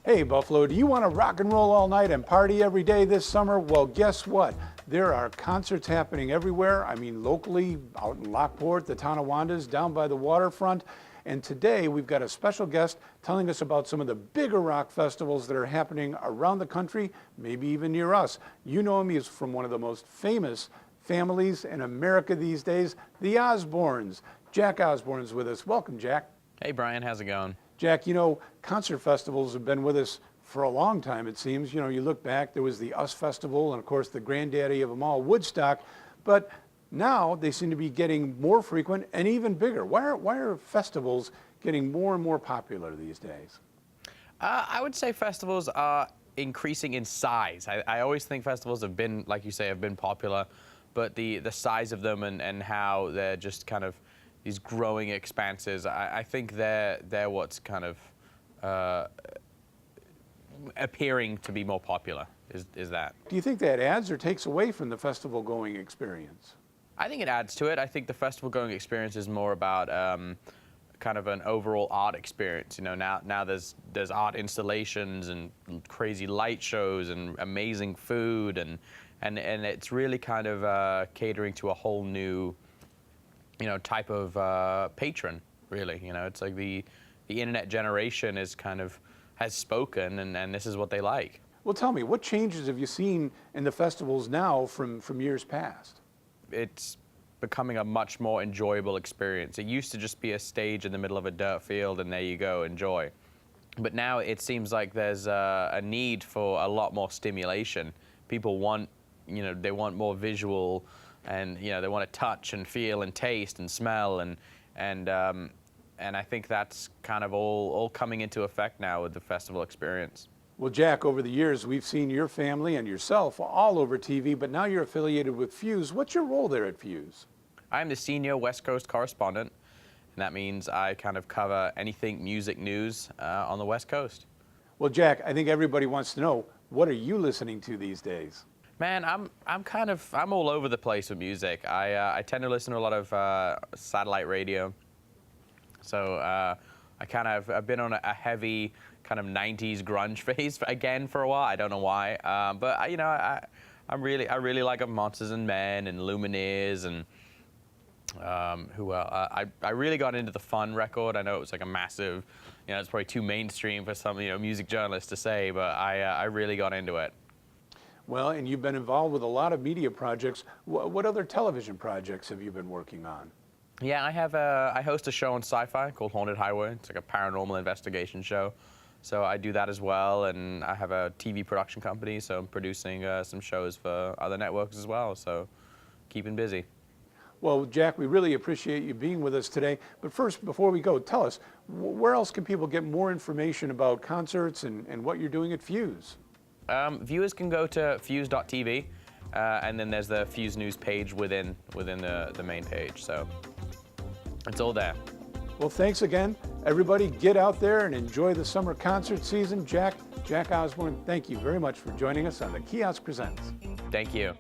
Hey Buffalo, do you want to rock and roll all night and party every day this summer? Well, guess what? There are concerts happening everywhere. I mean, locally, out in Lockport, the Tonawandas, down by the waterfront. And today we've got a special guest telling us about some of the bigger rock festivals that are happening around the country, maybe even near us. You know him, he's from one of the most famous families in America these days, the Osbournes. Jack Osbourne's with us. Welcome, Jack. Hey, Brian, how's it going? Jack, you know, concert festivals have been with us for a long time, it seems. You know, you look back, there was the US Festival, and of course the granddaddy of them all, Woodstock. But now they seem to be getting more frequent and even bigger. Why are festivals getting more and more popular these days? I would say festivals are increasing in size. I always think festivals have been, like you say, have been popular, but the size of them and how they're just kind of these growing expanses, I think they're what's kind of appearing to be more popular, is that. Do you think that adds or takes away from the festival going experience? I think it adds to it. I think the festival going experience is more about kind of an overall art experience. You know, now there's art installations and crazy light shows and amazing food and it's really kind of catering to a whole new, you know, type of patron, really. You know, it's like the internet generation is kind of has spoken, and this is what they like. Well, tell me, what changes have you seen in the festivals now from years past? It's becoming a much more enjoyable experience. It used to just be a stage in the middle of a dirt field, and there you go, enjoy. But now it seems like there's a need for a lot more stimulation. People want, you know, they want more visual. And you know, they want to touch and feel and taste and smell and I think that's kind of all coming into effect now with the festival experience. Well, Jack, over the years we've seen your family and yourself all over TV, but now you're affiliated with Fuse. What's your role there at Fuse? I'm the senior West Coast correspondent, and that means I kind of cover anything music news on the West Coast. Well, Jack, I think everybody wants to know, what are you listening to these days? Man, I'm all over the place with music. I tend to listen to a lot of satellite radio. So I've been on a heavy kind of 90s grunge phase again for a while. I don't know why, but you know, I really like Monsters and Men and Lumineers and who else? I really got into the Fun record. I know it was like a massive, you know, it's probably too mainstream for some, you know, music journalists to say, but I really got into it. Well, and you've been involved with a lot of media projects. What other television projects have you been working on? Yeah, I host a show on Sci-Fi called Haunted Highway. It's like a paranormal investigation show. So I do that as well, and I have a TV production company, so I'm producing some shows for other networks as well, so keeping busy. Well, Jack, we really appreciate you being with us today. But first, before we go, tell us, where else can people get more information about concerts and what you're doing at Fuse? Viewers can go to fuse.tv, and then there's the Fuse News page within the main page. So it's all there. Well, thanks again. Everybody get out there and enjoy the summer concert season. Jack Osbourne, thank you very much for joining us on the Kiosk Presents. Thank you.